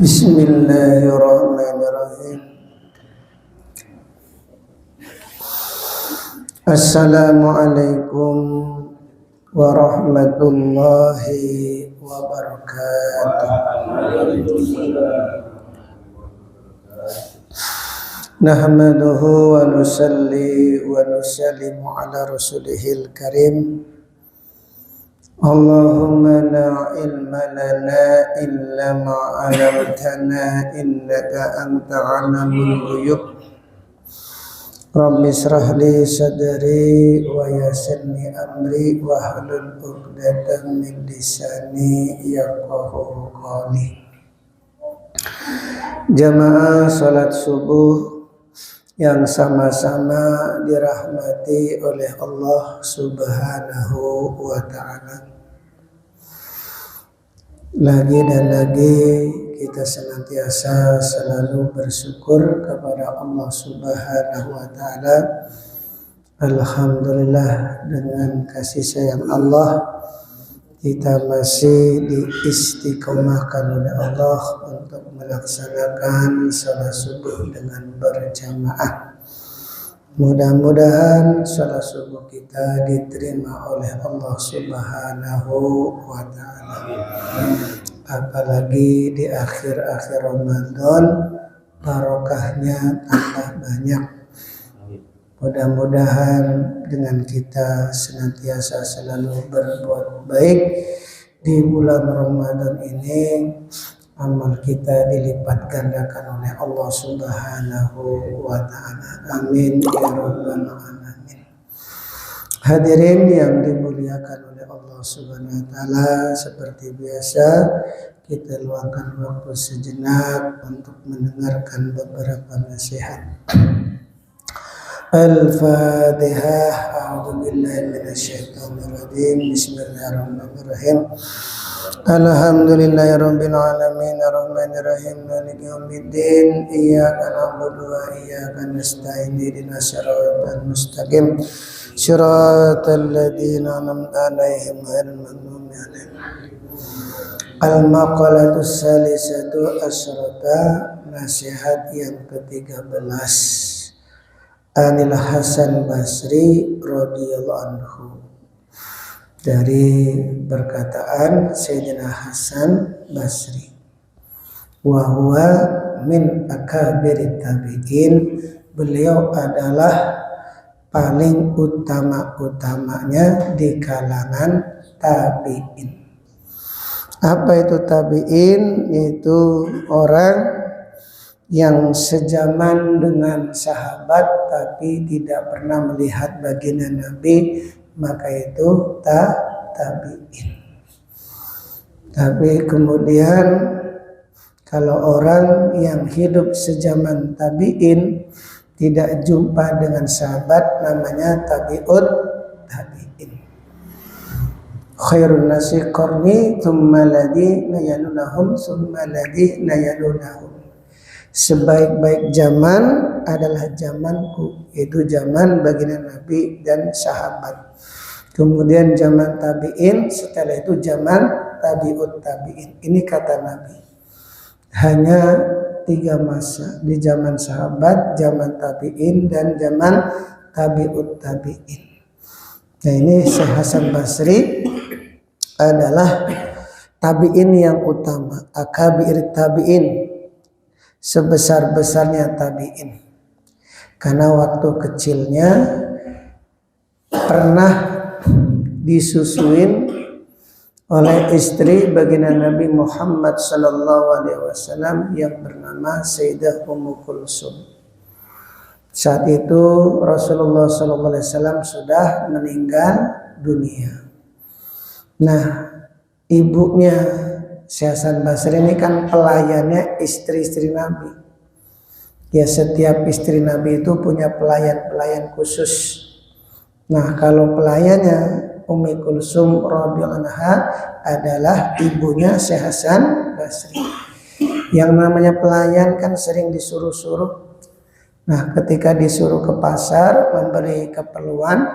Bismillahirrahmanirrahim. Assalamualaikum warahmatullahi wabarakatuh. Nahmaduhu wa nusalli wa nusallimu ala rasulihil karim. Allahumma la ilma lana illa ma 'allamtana innaka anta 'alamul ghuyub. Rabbi israh li sadri wa yassirli amri wa hlul 'uqdatam min lisani yafqahu qawli. Jamaah salat subuh yang sama-sama dirahmati oleh Allah Subhanahu wa ta'ala. Lagi dan lagi kita senantiasa selalu bersyukur kepada Allah Subhanahu wa ta'ala. Alhamdulillah, dengan kasih sayang Allah kita masih diistiqomahkan oleh Allah untuk melaksanakan salat subuh dengan berjamaah. Mudah-mudahan salat subuh kita diterima oleh Allah Subhanahu wa ta'ala. Apalagi di akhir-akhir Ramadan, barokahnya tambah banyak. Mudah-mudahan dengan kita senantiasa selalu berbuat baik di bulan Ramadan ini, amal kita dilipat gandakan oleh Allah Subhanahu wa ta'ala. Amin ya rabbal alamin. Hadirin yang dimuliakan oleh Allah Subhanahu wa ta'ala, seperti biasa kita luangkan waktu sejenak untuk mendengarkan beberapa nasihat. Al-Fatihah. A'udzu billahi minasyaitonir rajim. Bismillahirrahmanirrahim. Alhamdulillahirabbil alamin arrahmanir rahim maliki yaumiddin iyyaka na'budu wa iyyaka nasta'in ihdinas siratal mustaqim siratal ladzina an'amta 'alaihim ghairil maghdubi 'alaihim. Al-maqalatus salisatu asyrata, nasihat yang ke-13. Anil Hasan Basri radhiyallahu anhu, dari perkataan Sayyidina Hasan Basri, wa huwa min akabirit tabi'in, beliau adalah paling utama-utamanya di kalangan tabi'in. Apa itu tabi'in? Itu orang yang sejaman dengan sahabat tapi tidak pernah melihat baginda Nabi, maka itu tabi'in. Tapi kemudian kalau orang yang hidup sejaman tabi'in tidak jumpa dengan sahabat, namanya tabi'ut tabi'in. Khairun nasi qarni thumma ladina yalunahum thumma ladina yalunahum. Sebaik-baik zaman adalah zamanku, yaitu zaman baginda Nabi dan sahabat. Kemudian zaman tabi'in, setelah itu zaman tabi'ut tabi'in. Ini kata Nabi. Hanya 3 masa, di zaman sahabat, zaman tabi'in, dan zaman tabi'ut tabi'in. Nah, ini Syekh Hasan Basri adalah tabi'in yang utama, akabir tabi'in, sebesar-besarnya tabi'in. Karena waktu kecilnya pernah disusuin oleh istri baginda Nabi Muhammad sallallahu alaihi wasallam yang bernama Sayyidah Ummu Kulsum. Saat itu Rasulullah sallallahu alaihi wasallam sudah meninggal dunia. Nah, ibunya Syekh Hasan Basri ini kan pelayannya istri-istri Nabi. Ya, setiap istri Nabi itu punya pelayan-pelayan khusus. Nah, kalau pelayannya Ummi Kulsum radhiyallahu anha adalah ibunya Syekh Hasan Basri. Yang namanya pelayan kan sering disuruh-suruh. Nah, ketika disuruh ke pasar memberi keperluan,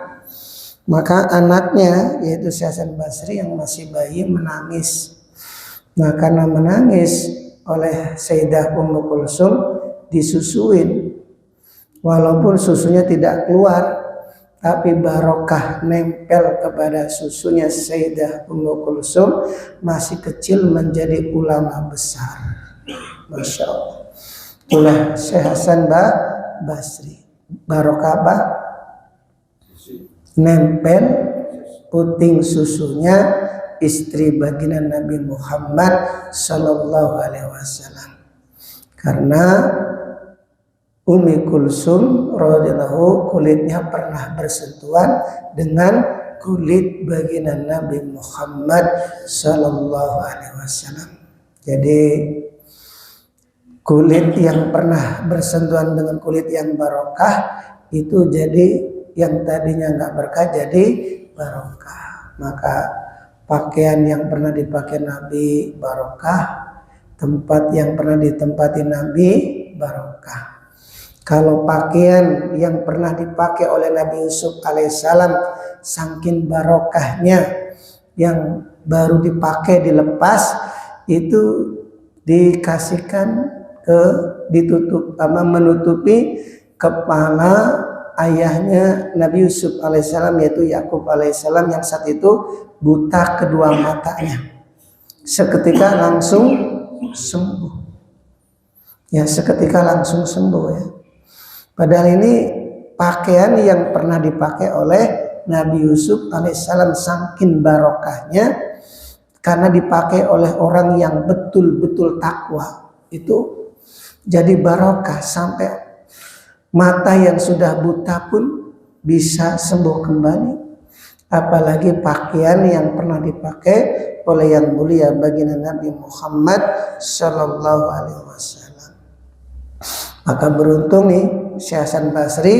maka anaknya yaitu Syekh Hasan Basri yang masih bayi menangis. Nah, karena menangis, oleh Sayyidah Ummu Kulsum disusuin, walaupun susunya tidak keluar, tapi barokah nempel kepada susunya Sayyidah Ummu Kulsum, masih kecil menjadi ulama besar. Masya Allah. Itulah Syekh Hasan Basri. Barokah apa? Nempel puting susunya istri baginda Nabi Muhammad Sallallahu Alaihi Wasallam. Karena Ummi Kulsum radhiyallahu kulitnya pernah bersentuhan dengan kulit baginda Nabi Muhammad Sallallahu Alaihi Wasallam. Jadi kulit yang pernah bersentuhan dengan kulit yang barokah itu jadi yang tadinya nggak berkah jadi barokah. Maka pakaian yang pernah dipakai Nabi barokah, tempat yang pernah ditempati Nabi barokah. Kalau pakaian yang pernah dipakai oleh Nabi Yusuf alaihissalam saking barokahnya, yang baru dipakai dilepas itu dikasihkan menutupi kepala ayahnya Nabi Yusuf alaihissalam, yaitu Yakub alaihissalam, yang saat itu buta kedua matanya. Seketika langsung sembuh. Ya, seketika langsung sembuh ya. Padahal ini pakaian yang pernah dipakai oleh Nabi Yusuf alaihissalam saking barokahnya, karena dipakai oleh orang yang betul-betul takwa, itu jadi barokah sampai mata yang sudah buta pun bisa sembuh kembali. Apalagi pakaian yang pernah dipakai oleh yang mulia baginda Nabi Muhammad Sallallahu Alaihi Wasallam. Maka beruntung nih Syekh Hasan Basri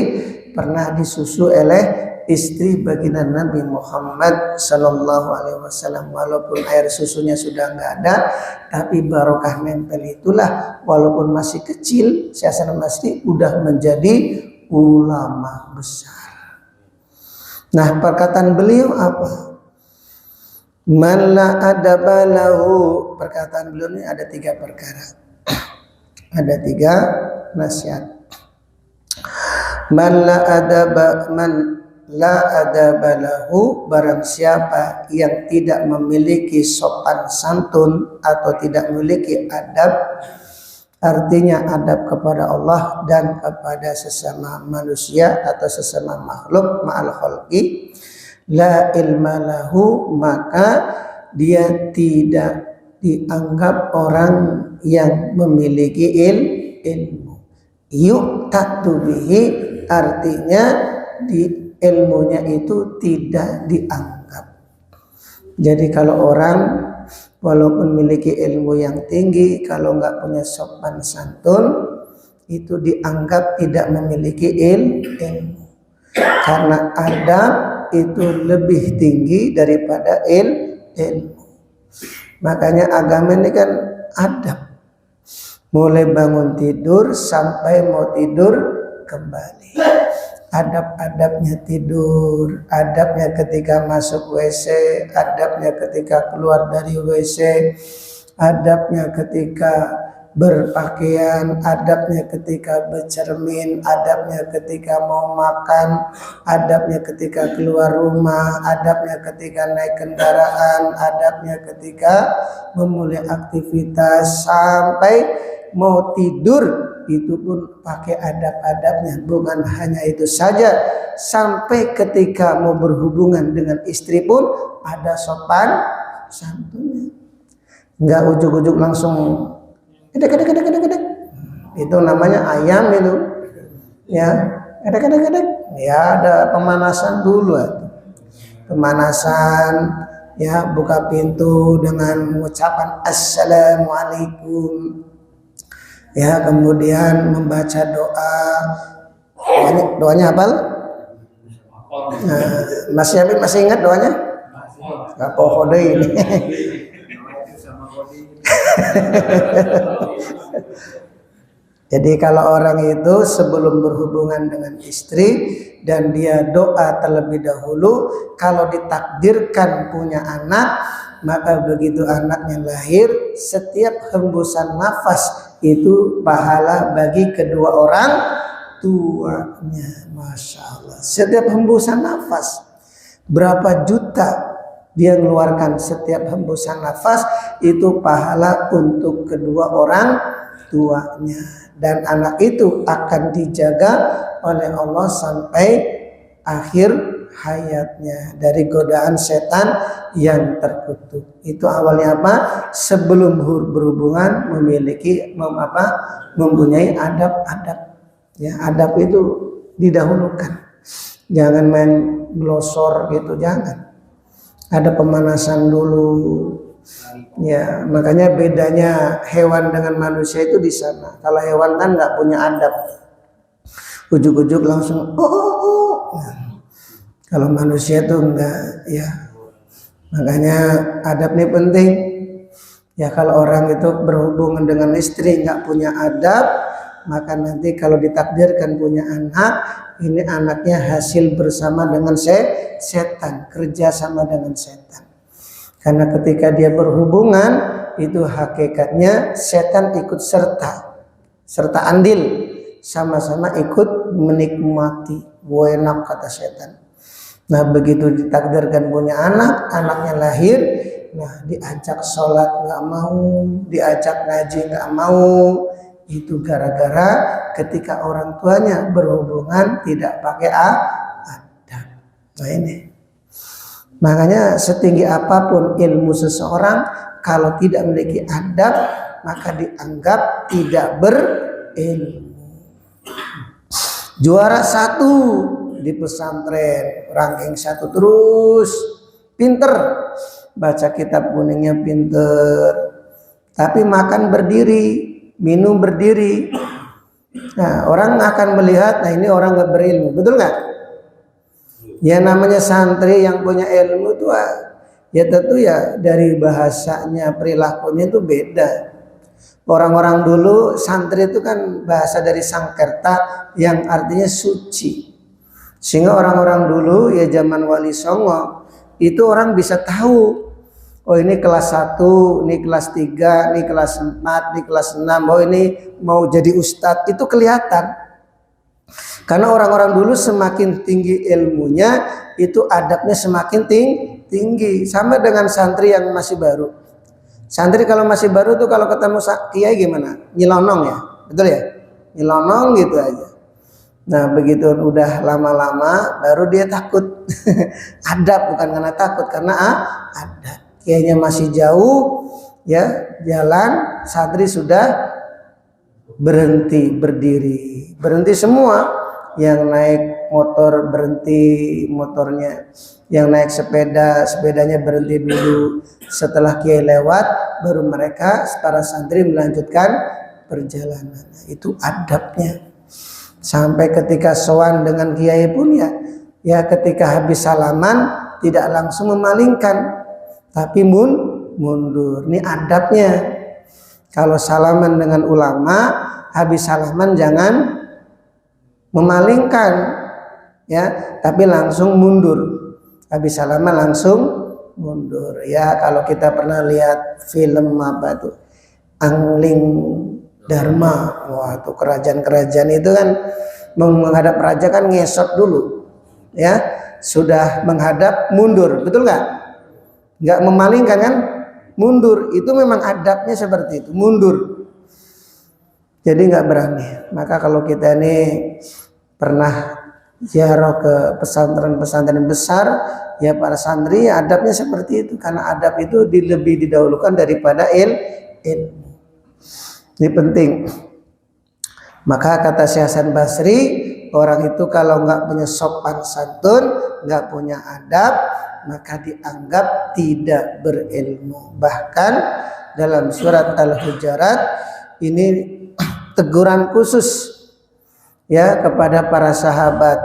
pernah disusu oleh istri baginda Nabi Muhammad Sallallahu Alaihi Wasallam. Walaupun air susunya sudah nggak ada, tapi barokah nempel itulah, walaupun masih kecil, Syekh Hasan Basri udah menjadi ulama besar. Nah, perkataan beliau apa? Man la adaba lahu. Perkataan beliau ini ada 3 perkara. Ada 3 nasihat. Man la adaba lahu, barang siapa yang tidak memiliki sopan santun atau tidak memiliki adab, artinya adab kepada Allah dan kepada sesama manusia atau sesama makhluk, ma'al khalqi, la ilma lahu, maka dia tidak dianggap orang yang memiliki ilmu. Yu'tatu bihi, artinya di ilmunya itu tidak dianggap. Jadi kalau orang walaupun memiliki ilmu yang tinggi, kalau nggak punya sopan santun, itu dianggap tidak memiliki ilmu. Karena adab itu lebih tinggi daripada ilmu. Makanya agama ini kan adab. Mulai bangun tidur sampai mau tidur kembali. Adab-adabnya tidur, adabnya ketika masuk WC, adabnya ketika keluar dari WC, adabnya ketika berpakaian, adabnya ketika bercermin, adabnya ketika mau makan, adabnya ketika keluar rumah, adabnya ketika naik kendaraan, adabnya ketika memulai aktivitas, sampai mau tidur itu pun pakai adab-adabnya. Bukan hanya itu saja, sampai ketika mau berhubungan dengan istri pun ada sopan santunnya. Enggak ujuk-ujuk langsung gedek. Itu namanya ayam itu. Ya, gedek. Ya, ada pemanasan dulu. Pemanasan, ya, buka pintu dengan mengucapkan assalamualaikum. Ya, kemudian membaca doa. Doanya apa? Nah, Mas Yamin masih ingat doanya? Gak pohon deh ini. Jadi kalau orang itu sebelum berhubungan dengan istri dan dia doa terlebih dahulu, kalau ditakdirkan punya anak, maka begitu anaknya lahir, setiap hembusan nafas itu pahala bagi kedua orang tuanya. Masya Allah, setiap hembusan nafas berapa juta dia mengeluarkan, setiap hembusan nafas itu pahala untuk kedua orang tuanya, dan anak itu akan dijaga oleh Allah sampai akhir hayatnya dari godaan setan yang terkutuk. Itu awalnya apa? Sebelum berhubungan mempunyai adab-adab. Ya, adab itu didahulukan. Jangan main glosor gitu, jangan. Ada pemanasan dulu. Ya, makanya bedanya hewan dengan manusia itu di sana. Kalau hewan kan nggak punya adab, ujuk-ujuk langsung Nah, kalau manusia tuh enggak, ya. Makanya adab ini penting. Ya, kalau orang itu berhubungan dengan istri nggak punya adab, maka nanti kalau ditakdirkan punya anak, ini anaknya hasil bersama dengan setan, kerja sama dengan setan. Karena ketika dia berhubungan, itu hakikatnya setan ikut serta andil, sama-sama ikut menikmati. Enak kata setan. Nah, begitu ditakdirkan punya anak, anaknya lahir, nah diajak sholat nggak mau, diajak ngaji nggak mau. Itu gara-gara ketika orang tuanya berhubungan tidak pakai adab. Nah ini, makanya setinggi apapun ilmu seseorang, kalau tidak memiliki adab, maka dianggap tidak berilmu. Juara 1 di pesantren, ranking 1 terus, pinter, baca kitab kuningnya pinter, tapi makan berdiri, minum berdiri. Nah, orang akan melihat, nah ini orang gak berilmu, betul nggak? Ya, namanya santri yang punya ilmu itu ya tentu ya dari bahasanya, perilakunya itu beda. Orang-orang dulu santri itu kan bahasa dari Sangkerta yang artinya suci. Sehingga orang-orang dulu ya zaman Wali Songo itu orang bisa tahu, oh ini kelas 1, ini kelas 3, ini kelas 4, ini kelas 6, oh ini mau jadi ustadz, itu kelihatan. Karena orang-orang dulu semakin tinggi ilmunya, itu adabnya semakin tinggi. Sama dengan santri yang masih baru. Santri kalau masih baru tuh kalau ketemu kiai gimana? Nyelonong ya, betul ya? Nyelonong gitu aja. Nah, begitu udah lama-lama baru dia takut. Adab, bukan karena takut, karena adab. Kiainya masih jauh, ya jalan, santri sudah berhenti berdiri, berhenti semua. Yang naik motor berhenti motornya, yang naik sepedanya berhenti dulu. Setelah kiai lewat, baru mereka para santri melanjutkan perjalanan. Itu adabnya. Sampai ketika sowan dengan kiai pun ya ketika habis salaman tidak langsung memalingkan, tapi mundur. Ini adabnya. Kalau salaman dengan ulama, habis salaman jangan memalingkan, ya, tapi langsung mundur. Habis salaman langsung mundur. Ya, kalau kita pernah lihat film apa tuh, Angling Dharma, wah itu kerajaan-kerajaan itu kan menghadap raja kan ngesot dulu, ya, sudah menghadap mundur, betul nggak? Nggak memalingkan kan, mundur. Itu memang adabnya seperti itu, mundur. Jadi nggak berani. Maka kalau kita ini pernah ziarah ke pesantren-pesantren besar, ya para santri adabnya seperti itu, karena adab itu lebih didahulukan daripada ilmu. Ini penting. Maka kata Syekh Hasan Basri, orang itu kalau nggak punya sopan santun, nggak punya adab, maka dianggap tidak berilmu. Bahkan dalam surat Al-Hujurat ini teguran khusus ya kepada para sahabat.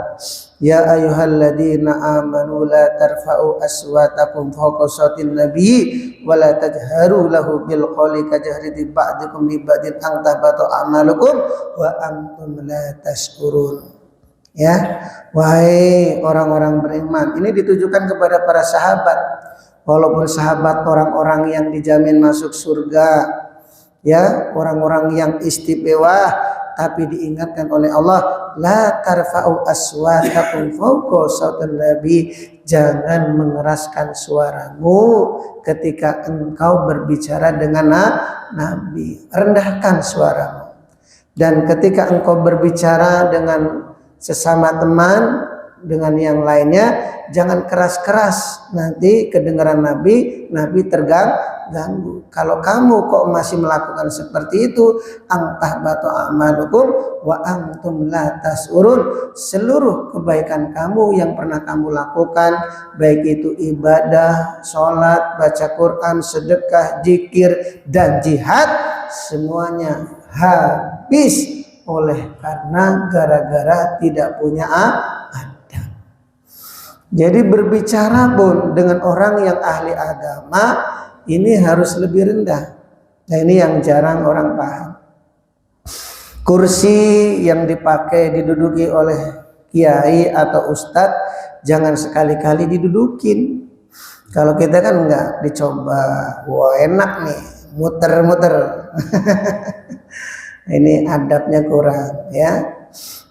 Ya ayyuhalladzina amanu la tarfa'u aswatakum fawqa sautin nabi wa la tajharu lahu bil qawli kajahri ba'dikum li ba'din an tahbatu a'malukum wa antum la tashkurun. Ya, wahai orang-orang beriman, ini ditujukan kepada para sahabat. walaupun sahabat orang-orang yang dijamin masuk surga, ya, orang-orang yang istimewa, tapi diingatkan oleh Allah, la tarfa'u aswatakum fawqa sautin nabi, jangan mengeraskan suaramu ketika engkau berbicara dengan nabi, rendahkan suaramu. Dan ketika engkau berbicara dengan sesama teman, dengan yang lainnya, jangan keras-keras, nanti kedengaran nabi terganggu. Kalau kamu kok masih melakukan seperti itu, antahbatu a'malukum wa antum la tasurun, seluruh kebaikan kamu yang pernah kamu lakukan, baik itu ibadah, sholat, baca Quran, sedekah, zikir, dan jihad, semuanya habis oleh karena gara-gara tidak punya adab. Jadi berbicara pun dengan orang yang ahli agama ini harus lebih rendah. Nah, ini yang jarang orang paham. Kursi yang diduduki oleh kiai atau ustadz jangan sekali-kali didudukin. Kalau kita kan enggak, dicoba, wah enak nih, muter-muter. Ini adabnya kurang, ya.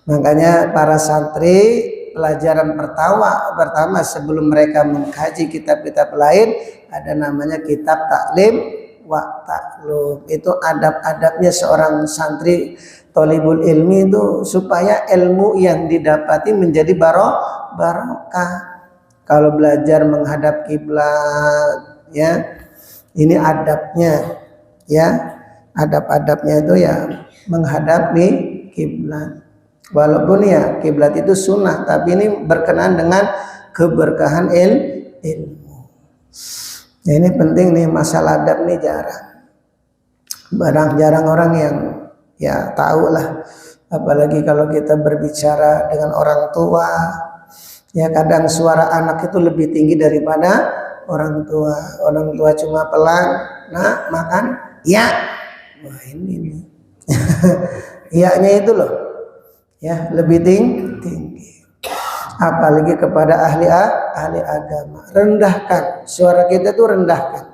Makanya para santri pelajaran pertama sebelum mereka mengkaji kitab-kitab lain ada namanya kitab taklim wa taklum. Itu adab-adabnya seorang santri thalibul ilmi itu supaya ilmu yang didapati menjadi barokah. Kalau belajar menghadap kiblat, ya, ini adabnya, ya, adab-adabnya itu ya menghadap di kiblat. Walaupun ya kiblat itu sunnah, tapi ini berkenaan dengan keberkahan ilmu. Nah, ini penting nih, masalah adab nih jarang orang yang ya tahu lah. Apalagi kalau kita berbicara dengan orang tua, ya kadang suara anak itu lebih tinggi daripada orang tua. Orang tua cuma pelan, nah makan, ya, wah ini nih, iya-nya itu loh. Ya, lebih tinggi. Apalagi kepada ahli agama. Rendahkan suara kita tuh, rendahkan.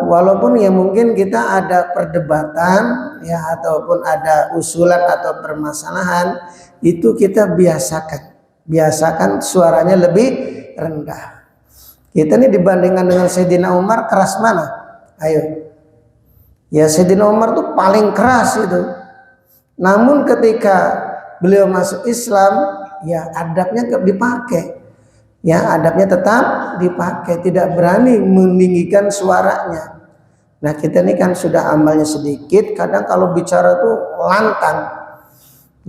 Walaupun ya mungkin kita ada perdebatan, ya, ataupun ada usulan atau permasalahan, itu kita biasakan suaranya lebih rendah. Kita ini dibandingkan dengan Sayyidina Umar, keras mana? Ayo. Ya, Sayyidina Umar tuh paling keras itu. Namun ketika beliau masuk Islam, ya adabnya dipakai, ya adabnya tetap dipakai, tidak berani meninggikan suaranya. Nah, kita ini kan sudah amalnya sedikit, kadang kalau bicara tuh lantang,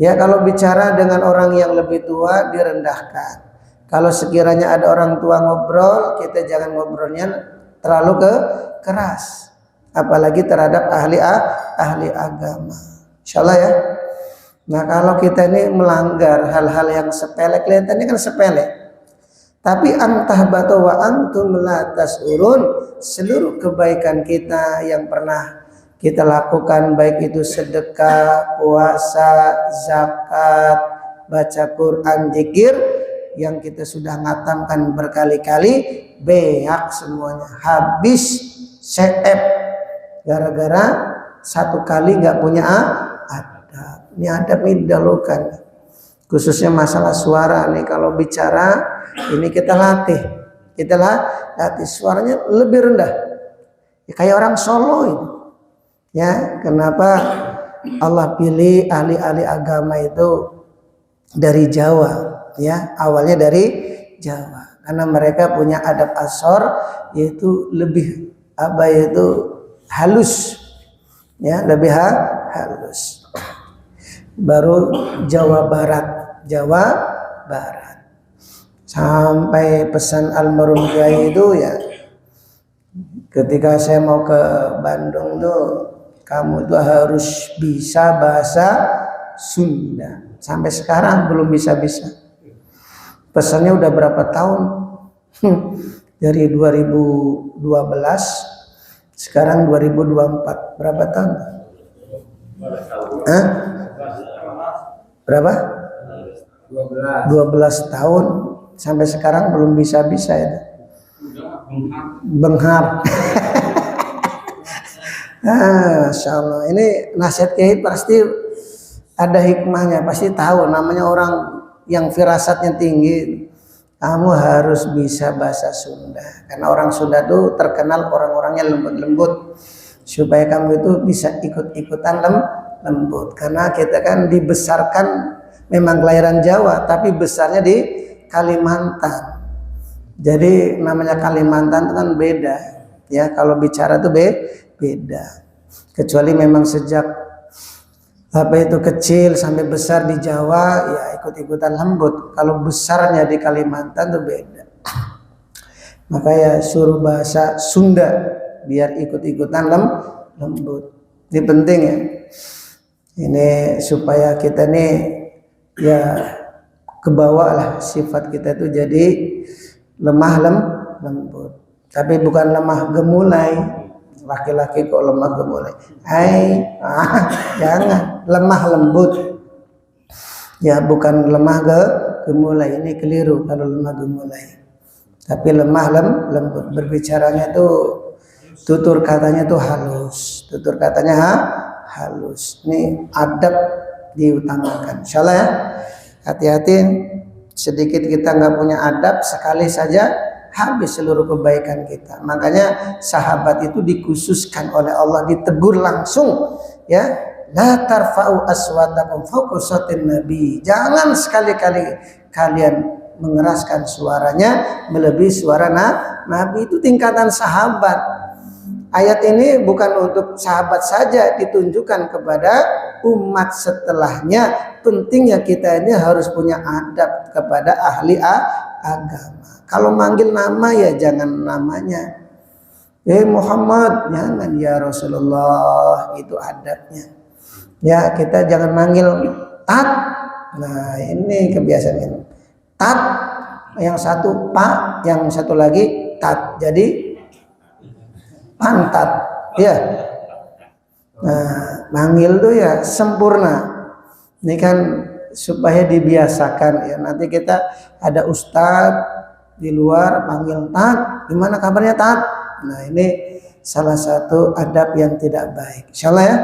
ya. Kalau bicara dengan orang yang lebih tua direndahkan. Kalau sekiranya ada orang tua ngobrol, kita jangan ngobrolnya terlalu keras, apalagi terhadap ahli agama. Insyaallah, ya. Nah, kalau kita ini melanggar hal-hal yang sepele, kelihatannya kan sepele, tapi antahbatu wa antum la tasurun, seluruh kebaikan kita yang pernah kita lakukan, baik itu sedekah, puasa, zakat, baca Quran, zikir, yang kita sudah ngatamkan berkali-kali, beak semuanya, habis seep gara-gara satu kali nggak punya adab. Ini adab ini didahulukan, khususnya masalah suara nih. Kalau bicara ini kita latih suaranya lebih rendah, ya, kayak orang Solo itu, ya. Kenapa Allah pilih ahli-ahli agama itu dari Jawa, ya, awalnya dari Jawa, karena mereka punya adab asor, yaitu lebih halus, ya, lebih halus. Baru Jawa Barat sampai pesan almarhum Kiai itu, ya, ketika saya mau ke Bandung tuh, kamu tuh harus bisa bahasa Sunda. Sampai sekarang belum bisa. Pesannya udah berapa tahun? Dari 2012, sekarang 2024, berapa tahun? Berapa? 12 tahun, sampai sekarang belum bisa itu. Benghar. Masya Allah, ini nasihat kiai pasti ada hikmahnya, pasti tahu namanya orang yang firasatnya tinggi. Kamu harus bisa bahasa Sunda, karena orang Sunda tuh terkenal orang-orangnya lembut-lembut, supaya kamu itu bisa ikut-ikutan lembut. Karena kita kan dibesarkan memang kelahiran Jawa, tapi besarnya di Kalimantan. Jadi namanya Kalimantan itu kan beda, ya kalau bicara tuh beda. Kecuali memang sejak kecil sampai besar di Jawa, ya ikut-ikutan lembut. Kalau besarnya di Kalimantan tuh beda. Maka ya suruh bahasa Sunda biar ikut-ikutan lembut. Ini penting ya. Ini supaya kita nih ya kebawa lah sifat kita itu jadi lemah lembut. Tapi bukan lemah gemulai. Laki-laki kok lemah gemulai. Jangan lemah lembut. Ya bukan lemah gemulai, ini keliru kalau lemah gemulai. Tapi lemah lembut, berbicaranya tuh tutur katanya tuh halus. Tutur katanya halus. Ini adab diutamakan. Insyaallah ya. Hati-hati sedikit kita nggak punya adab, sekali saja habis seluruh kebaikan kita. Makanya sahabat itu dikhususkan oleh Allah, ditegur langsung ya, la tarfa'u aswatakum fawqa sautin nabi. Jangan sekali-kali kalian mengeraskan suaranya melebihi suara nabi. Itu tingkatan sahabat. Ayat ini bukan untuk sahabat saja, ditunjukkan kepada umat setelahnya. Pentingnya kita ini harus punya adab kepada ahli agama. Kalau manggil nama ya jangan namanya Muhammad, jangan ya Rasulullah, itu adabnya. Ya kita jangan manggil Tat. Nah ini kebiasaan ini. Tat, yang satu Pak, yang satu lagi Tat. Jadi pantat, ya. Nah manggil tuh ya sempurna. Ini kan supaya dibiasakan ya. Nanti kita ada ustadz di luar panggil Tat, gimana kabarnya Tat? Nah ini salah satu adab yang tidak baik. Insyaallah ya.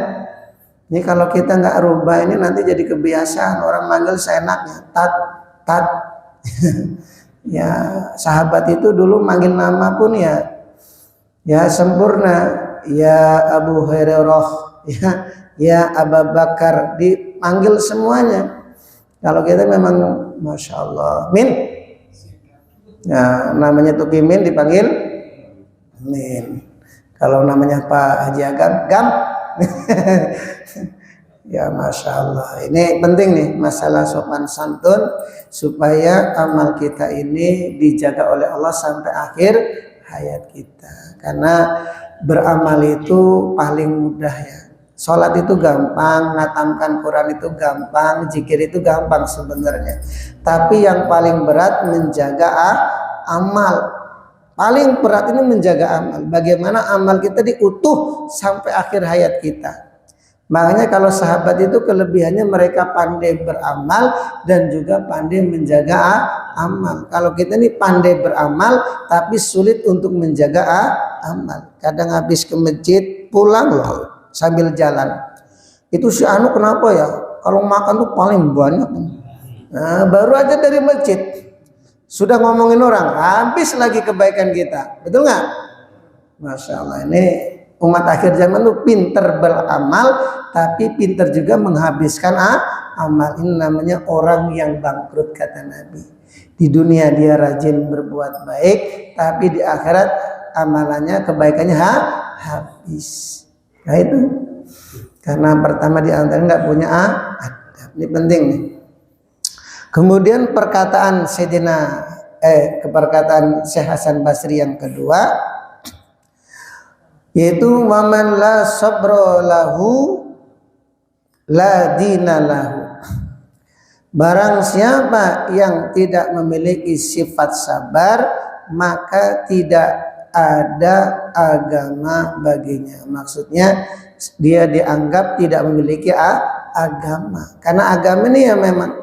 Ini kalau kita nggak rubah ini nanti jadi kebiasaan, orang manggil seenaknya Tat, Tat. Ya sahabat itu dulu manggil nama pun ya sempurna. Ya Abu Hurairah, ya Abu Bakar, dipanggil semuanya. Kalau kita memang Masya Allah, Min. Ya, namanya Tuki Min dipanggil Min. Kalau namanya Pak Haji Agam, Gam. Ya Masya Allah. Ini penting nih masalah sopan santun supaya amal kita ini dijaga oleh Allah sampai akhir hayat kita. Karena beramal itu paling mudah ya. Sholat itu gampang, ngatamkan Quran itu gampang, zikir itu gampang sebenarnya. Tapi yang paling berat menjaga amal. Paling berat ini menjaga amal. Bagaimana amal kita diutuh sampai akhir hayat kita. Makanya kalau sahabat itu kelebihannya mereka pandai beramal dan juga pandai menjaga amal. Kalau kita ini pandai beramal tapi sulit untuk menjaga amal. Kadang habis ke masjid pulang loh sambil jalan. Itu si anu kenapa ya? Kalau makan tuh paling banyak. Nah, baru aja dari masjid sudah ngomongin orang, habis lagi kebaikan kita. Betul nggak? Masya Allah, ini umat akhir zaman tuh pinter beramal, tapi pinter juga menghabiskan amal. Ini namanya orang yang bangkrut kata Nabi. Di dunia dia rajin berbuat baik, tapi di akhirat amalannya kebaikannya habis. Nah itu karena pertama di antara nggak punya adab. Ini penting nih. Kemudian perkataan perkataan Syekh Hasan Basri yang kedua, yaitu waman la sabra lahu la dina lahu. Barang siapa yang tidak memiliki sifat sabar, maka tidak ada agama baginya. Maksudnya dia dianggap tidak memiliki agama. Karena agama ini ya memang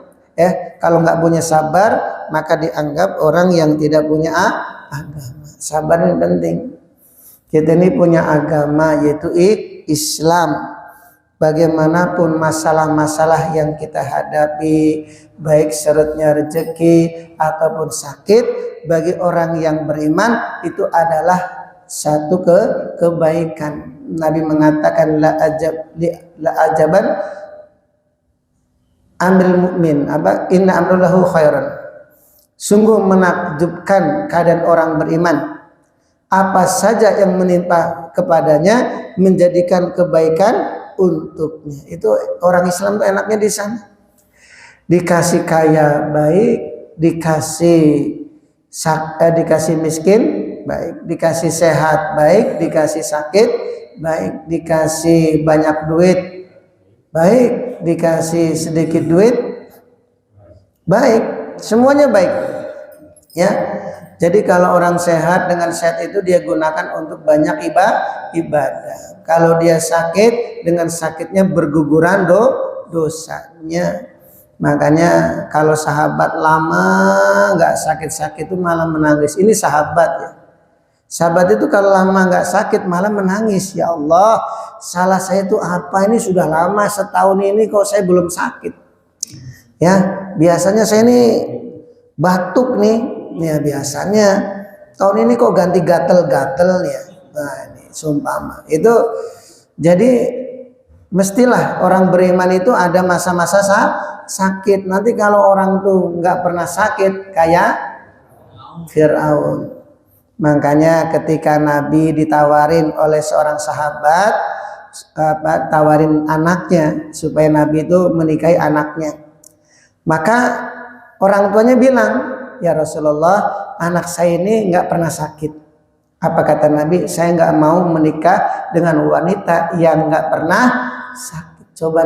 kalau nggak punya sabar maka dianggap orang yang tidak punya agama. Sabar ini penting. Kita ini punya agama yaitu Islam. Bagaimanapun masalah-masalah yang kita hadapi, baik surutnya rezeki ataupun sakit, bagi orang yang beriman itu adalah satu kebaikan. Nabi mengatakan la ajaban amrul mukmin, inna amrulahu khairan. Sungguh menakjubkan keadaan orang beriman. Apa saja yang menimpa kepadanya menjadikan kebaikan untuknya. Itu orang Islam tuh enaknya di sana. Dikasih kaya baik, dikasih miskin baik, dikasih sehat baik, dikasih sakit baik, dikasih banyak duit baik, dikasih sedikit duit baik, semuanya baik. Ya. Jadi kalau orang sehat, dengan sehat itu dia gunakan untuk banyak ibadah. Kalau dia sakit, dengan sakitnya berguguran dosanya. Makanya kalau sahabat lama nggak sakit-sakit itu malah menangis. Ini sahabat ya. Sahabat itu kalau lama nggak sakit malah menangis. Ya Allah, salah saya itu apa, ini sudah lama setahun ini kok saya belum sakit. Ya, biasanya saya ini batuk nih. Ya biasanya tahun ini kok ganti gatel-gatel ya. Nah ini sumpama itu. Jadi mestilah orang beriman itu ada masa-masa sakit. Nanti kalau orang tuh nggak pernah sakit kayak Fir'aun. Makanya ketika Nabi ditawarin oleh seorang sahabat, tawarin anaknya supaya Nabi itu menikahi anaknya, maka orang tuanya bilang, ya Rasulullah, anak saya ini nggak pernah sakit. Apa kata Nabi? Saya nggak mau menikah dengan wanita yang nggak pernah sakit. Coba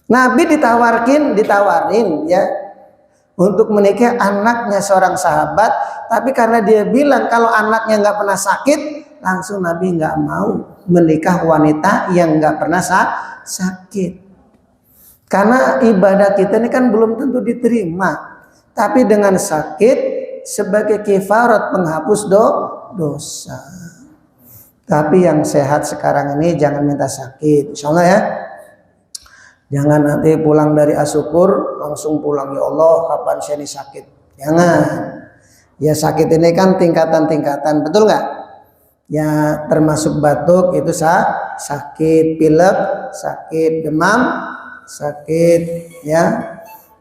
Nabi ditawarin ya untuk menikah anaknya seorang sahabat, tapi karena dia bilang kalau anaknya nggak pernah sakit, langsung Nabi nggak mau menikah wanita yang nggak pernah sakit. Karena ibadah kita ini kan belum tentu diterima. Tapi dengan sakit sebagai kifarat penghapus dosa. Tapi yang sehat sekarang ini jangan minta sakit, insyaallah ya. Jangan nanti pulang dari asyukur langsung pulang, ya Allah kapan saya ini sakit. Jangan. Ya sakit ini kan tingkatan-tingkatan, betul nggak? Ya termasuk batuk itu sakit, pilek sakit, demam sakit, ya.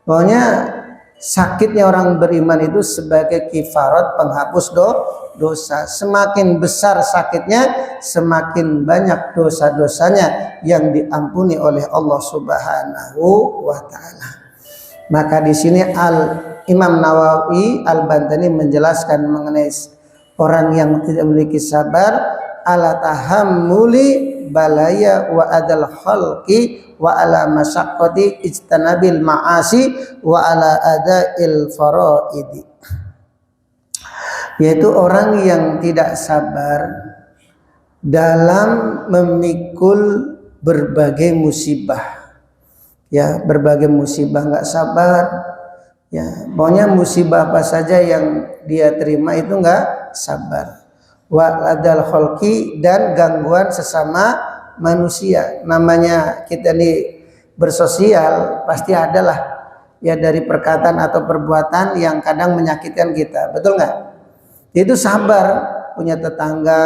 Pokoknya sakitnya orang beriman itu sebagai kifarat penghapus dosa. Semakin besar sakitnya, semakin banyak dosa-dosanya yang diampuni oleh Allah Subhanahu wa taala. Maka di sini Imam Nawawi Al-Bantani menjelaskan mengenai orang yang tidak memiliki sabar, ala tahammuli balaya wa adal khalqi wa ala masyaqqati ijtanabil ma'asi wa ala adail faraidi, yaitu orang yang tidak sabar dalam memikul berbagai musibah. Ya, berbagai musibah, nggak sabar. Ya, pokoknya musibah apa saja yang dia terima itu nggak sabar. Wa adal khalqi, dan gangguan sesama manusia. Namanya kita ini bersosial, pasti adalah ya dari perkataan atau perbuatan yang kadang menyakitkan kita, betul nggak? Itu sabar. Punya tetangga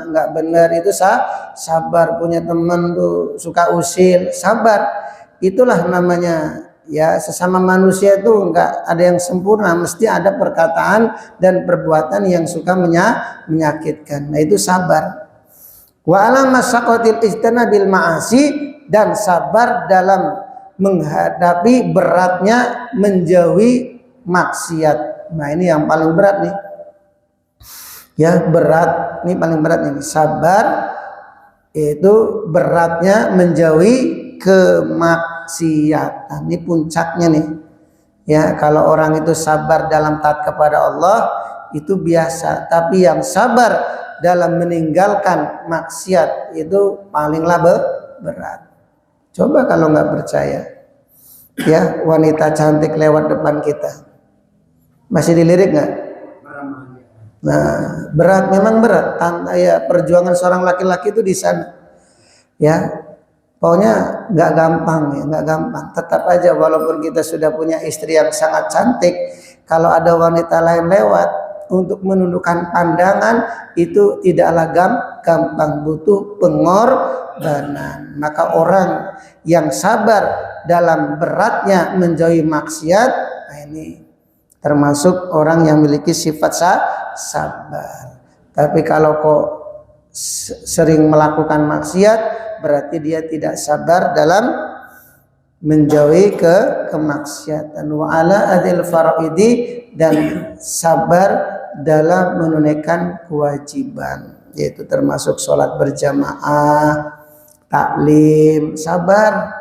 nggak benar itu sabar. Punya teman tuh suka usil, sabar. Itulah namanya ya, sesama manusia itu nggak ada yang sempurna, mesti ada perkataan dan perbuatan yang suka menyakitkan. Nah itu sabar. Wa ala masyaqqatil ijtinabil ma'asi, dan sabar dalam menghadapi beratnya menjauhi maksiat. Nah ini yang paling berat nih. Ya berat, ini paling berat ini. Sabar itu beratnya menjauhi kemaksiatan. Ini puncaknya nih. Ya kalau orang itu sabar dalam taat kepada Allah itu biasa, tapi yang sabar dalam meninggalkan maksiat itu palinglah berat. Coba kalau nggak percaya, ya wanita cantik lewat depan kita, masih dilirik nggak? Nah, berat, memang berat. Ya, perjuangan seorang laki-laki itu di sana. Ya, pokoknya nggak gampang ya, nggak gampang. Tetap aja walaupun kita sudah punya istri yang sangat cantik, kalau ada wanita lain lewat untuk menundukkan pandangan itu tidaklah gampang, butuh pengorbanan. Maka orang yang sabar dalam beratnya menjauhi maksiat, nah ini termasuk orang yang memiliki sifat sabar. Tapi kalau kok sering melakukan maksiat, berarti dia tidak sabar dalam menjauhi kemaksiatan. Wa ala adil faraidi, dan sabar dalam menunaikan kewajiban, yaitu termasuk sholat berjamaah, taklim, sabar.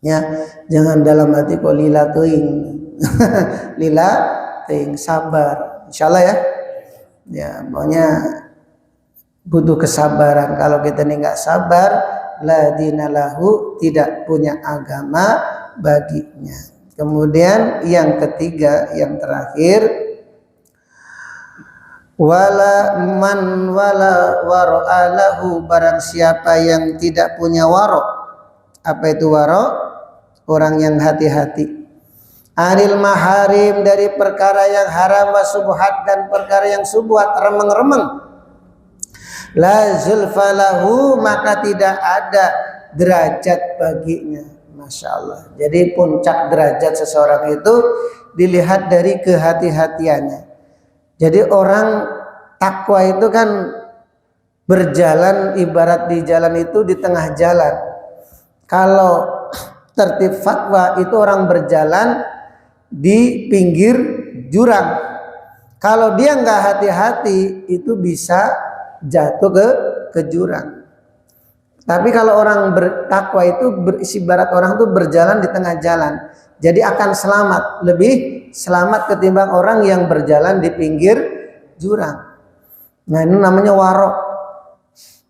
Ya, jangan dalam hati kok lila teuing. Lila teuing, sabar. Insyaallah ya. Ya, pokoknya butuh kesabaran. Kalau kita ini nggak sabar, la dinalahu, tidak punya agama baginya. Kemudian yang ketiga, yang terakhir, wala man wala wara'alahu, barang siapa yang tidak punya waro. Apa itu waro? Orang yang hati-hati. Anil maharim, dari perkara yang haram, wa subhat, dan perkara yang subhat, remeng-remeng. La zulfalahu, maka tidak ada derajat baginya. Masya Allah. Jadi puncak derajat seseorang itu dilihat dari kehati-hatiannya. Jadi orang takwa itu kan berjalan, ibarat di jalan itu di tengah jalan. Kalau tertib fatwa itu orang berjalan di pinggir jurang. Kalau dia nggak hati-hati itu bisa jatuh ke jurang. Tapi kalau orang bertakwa itu ibarat orang itu berjalan di tengah jalan. Jadi akan selamat, lebih selamat ketimbang orang yang berjalan di pinggir jurang. Nah, ini namanya waro.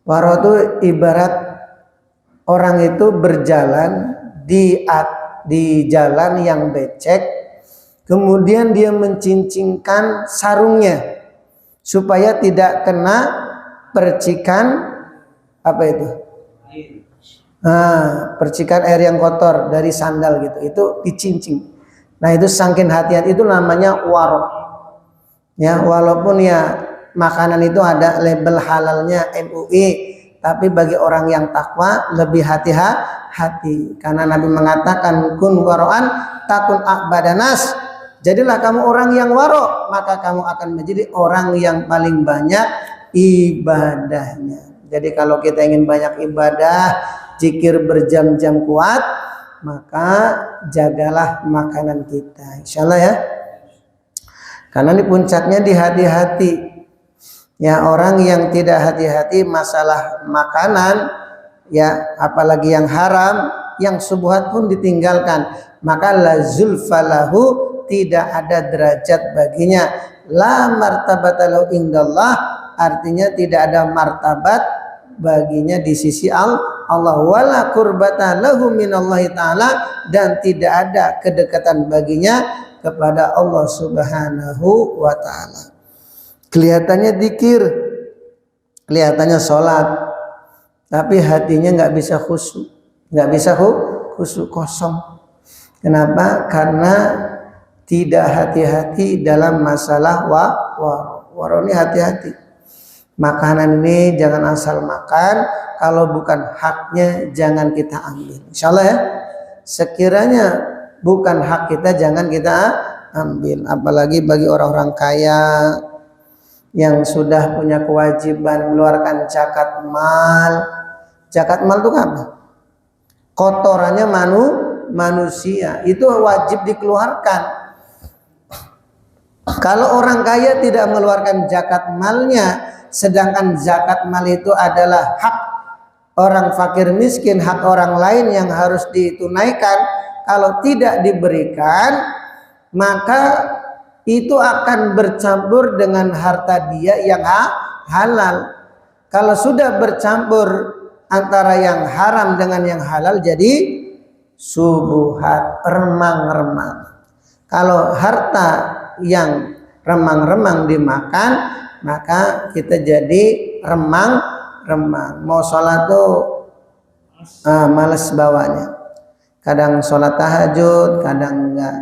Waro itu ibarat orang itu berjalan di jalan yang becek, kemudian dia mencincingkan sarungnya supaya tidak kena percikan apa itu? Percikan air yang kotor dari sandal gitu, itu dicincing. Nah, itu saking hati-hati, itu namanya waro. Ya, walaupun ya makanan itu ada label halalnya MUI, tapi bagi orang yang takwa lebih hati-hati, karena Nabi mengatakan kun waroan takun akbadanas. Jadilah kamu orang yang waro, maka kamu akan menjadi orang yang paling banyak ibadahnya. Jadi kalau kita ingin banyak ibadah, zikir berjam-jam kuat, maka jagalah makanan kita, insyaallah ya. Karena di puncaknya di hati-hati. Ya, orang yang tidak hati-hati masalah makanan, ya apalagi yang haram, yang subhat pun ditinggalkan, maka la zulfalahu, tidak ada derajat baginya. La martabatalahu indallah, artinya tidak ada martabat baginya di sisi Allah. Wala qurbata lahu minallahi ta'ala, dan tidak ada kedekatan baginya kepada Allah Subhanahu wa ta'ala. Kelihatannya dzikir, kelihatannya sholat, tapi hatinya nggak bisa khusyuk, nggak bisa khusyuk, kosong. Kenapa? Karena tidak hati-hati dalam masalah waro ini hati-hati. Makanan ini jangan asal makan, kalau bukan haknya jangan kita ambil. Insyaallah ya. Sekiranya bukan hak kita jangan kita ambil. Apalagi bagi orang-orang kaya yang sudah punya kewajiban mengeluarkan zakat mal. Zakat mal itu apa? Kotorannya manusia, itu wajib dikeluarkan. Kalau orang kaya tidak mengeluarkan zakat malnya, sedangkan zakat mal itu adalah hak orang fakir miskin, hak orang lain yang harus ditunaikan. Kalau tidak diberikan, maka itu akan bercampur dengan harta dia yang halal. Kalau sudah bercampur antara yang haram dengan yang halal, jadi subuhat, remang-remang. Kalau harta yang remang-remang dimakan, maka kita jadi remang-remang. Mau sholat tuh males bawanya. Kadang sholat tahajud, kadang enggak.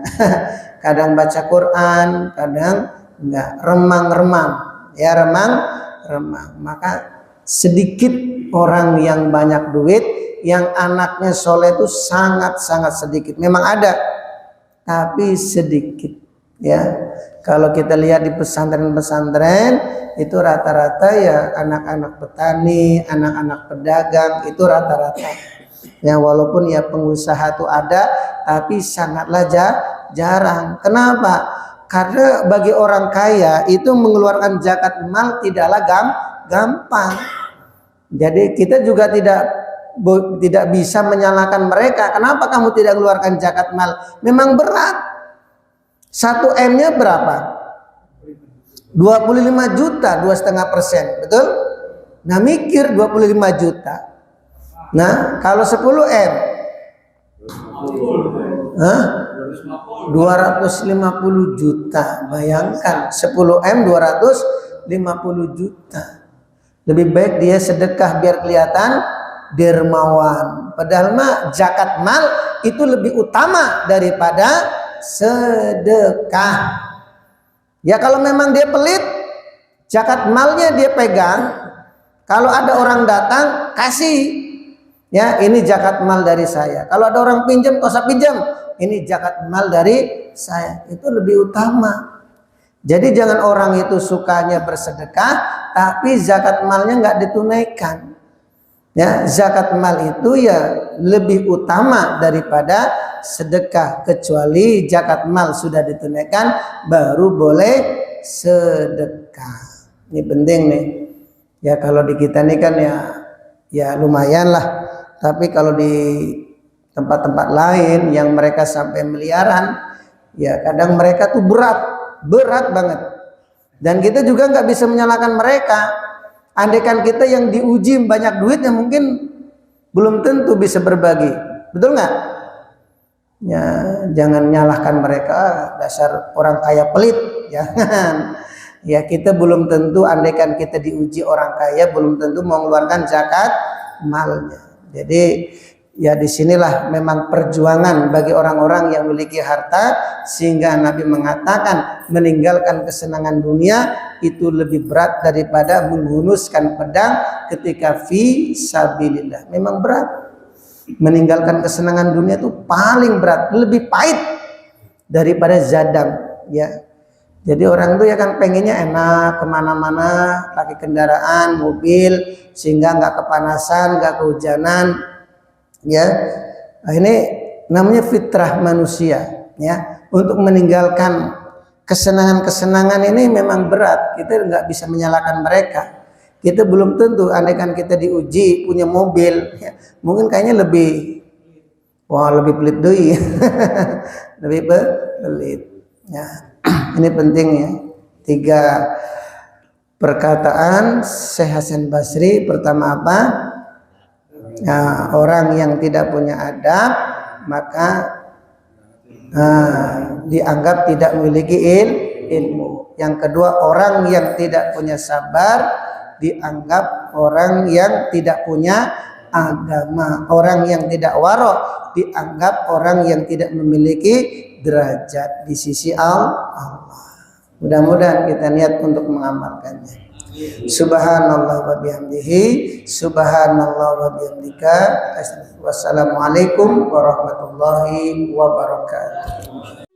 Kadang baca Quran, kadang enggak. Remang-remang. Ya, remang-remang. Maka sedikit orang yang banyak duit, yang anaknya soleh itu sangat-sangat sedikit. Memang ada, tapi sedikit. Ya, kalau kita lihat di pesantren-pesantren itu rata-rata ya anak-anak petani, anak-anak pedagang, itu rata-rata. Ya, walaupun ya pengusaha itu ada, tapi sangatlah jarang. Kenapa? Karena bagi orang kaya itu mengeluarkan zakat mal tidaklah gampang. Jadi kita juga tidak bisa menyalahkan mereka. Kenapa kamu tidak mengeluarkan zakat mal? Memang berat. 1 M-nya berapa? 25 juta, 2,5%, betul? Nah, mikir 25 juta. Nah, kalau 10 M, 250 juta. Bayangkan 10 M 250 juta. Lebih baik dia sedekah biar kelihatan dermawan. Padahal mah zakat mal itu lebih utama daripada sedekah. Ya, kalau memang dia pelit, zakat malnya dia pegang. Kalau ada orang datang, kasih. Ya, ini zakat mal dari saya. Kalau ada orang pinjam, kau usah pinjam. Ini zakat mal dari saya. Itu lebih utama. Jadi jangan orang itu sukanya bersedekah, tapi zakat malnya nggak ditunaikan. Ya, zakat mal itu ya lebih utama daripada sedekah, kecuali zakat mal sudah ditunaikan baru boleh sedekah. Ini penting nih. Ya, kalau di kita nih kan ya lumayan lah. Tapi kalau di tempat-tempat lain yang mereka sampai miliaran, ya kadang mereka tuh berat banget. Dan kita juga nggak bisa menyalahkan mereka. Andaikan kita yang diuji banyak duitnya mungkin belum tentu bisa berbagi, betul nggak? Ya, jangan nyalahkan mereka, dasar orang kaya pelit, jangan. Ya, kita belum tentu, andaikan kita diuji orang kaya belum tentu mau mengeluarkan zakat malnya. Jadi ya disinilah memang perjuangan bagi orang-orang yang memiliki harta, sehingga Nabi mengatakan meninggalkan kesenangan dunia itu lebih berat daripada menghunuskan pedang ketika fi sabilillah. Memang berat. Meninggalkan kesenangan dunia itu paling berat, lebih pahit daripada zadam. Ya, jadi orang itu ya kan pengennya enak, kemana-mana pakai kendaraan, mobil, sehingga nggak kepanasan, nggak kehujanan. Ya, nah, ini namanya fitrah manusia. Ya, untuk meninggalkan kesenangan-kesenangan ini memang berat. Kita nggak bisa menyalahkan mereka. Kita belum tentu, andaikan kita diuji punya mobil, ya, mungkin kayaknya lebih pelit doi. Lebih pelit. Ya, ini penting ya. 3 perkataan Syekh Hasan Basri. Pertama apa? Nah, orang yang tidak punya adab maka dianggap tidak memiliki ilmu. Yang kedua, orang yang tidak punya sabar dianggap orang yang tidak punya agama. Orang yang tidak warok dianggap orang yang tidak memiliki derajat di sisi Allah. Mudah-mudahan kita niat untuk mengamalkannya. Subhanallah wa bihamdihi, subhanallah wa bihamdika. Wassalamualaikum warahmatullahi wabarakatuh.